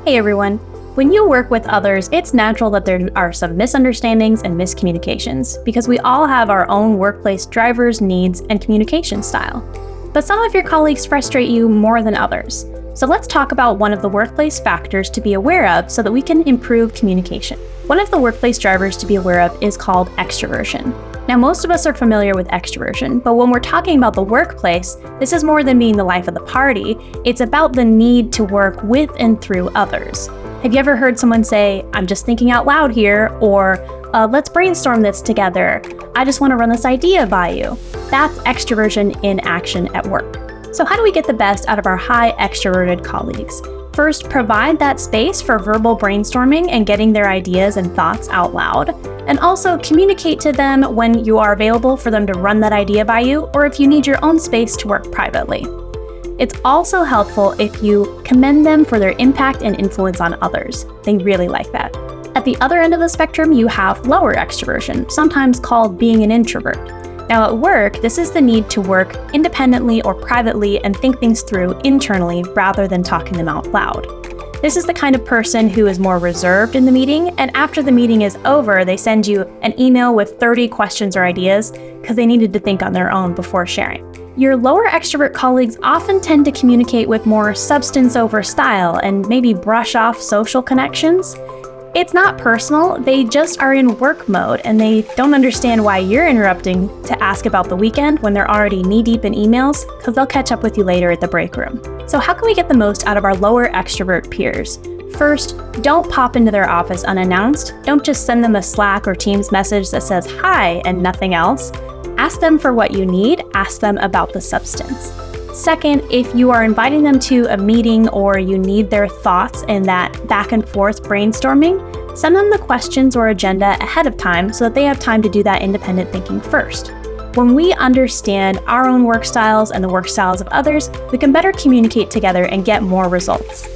Hey everyone. When you work with others, it's natural that there are some misunderstandings and miscommunications because we all have our own workplace drivers, needs, and communication style. But some of your colleagues frustrate you more than others. So let's talk about one of the workplace factors to be aware of so that we can improve communication. One of the workplace drivers to be aware of is called extraversion. Now, most of us are familiar with extraversion, but when we're talking about the workplace, this is more than being the life of the party. It's about the need to work with and through others. Have you ever heard someone say, "I'm just thinking out loud here," or "Let's brainstorm this together. I just want to run this idea by you"? That's extraversion in action at work. So how do we get the best out of our high extroverted colleagues? First, provide that space for verbal brainstorming and getting their ideas and thoughts out loud. And also communicate to them when you are available for them to run that idea by you, or if you need your own space to work privately. It's also helpful if you commend them for their impact and influence on others. They really like that. At the other end of the spectrum, you have lower extroversion, sometimes called being an introvert. Now at work, this is the need to work independently or privately and think things through internally rather than talking them out loud. This is the kind of person who is more reserved in the meeting, and after the meeting is over, they send you an email with 30 questions or ideas because they needed to think on their own before sharing. Your lower extrovert colleagues often tend to communicate with more substance over style and maybe brush off social connections. It's not personal, they just are in work mode and they don't understand why you're interrupting to ask about the weekend when they're already knee-deep in emails, because they'll catch up with you later at the break room. So how can we get the most out of our lower extrovert peers? First, don't pop into their office unannounced. Don't just send them a Slack or Teams message that says hi and nothing else. Ask them for what you need, ask them about the substance. Second, if you are inviting them to a meeting or you need their thoughts in that back and forth brainstorming, send them the questions or agenda ahead of time so that they have time to do that independent thinking first. When we understand our own work styles and the work styles of others, we can better communicate together and get more results.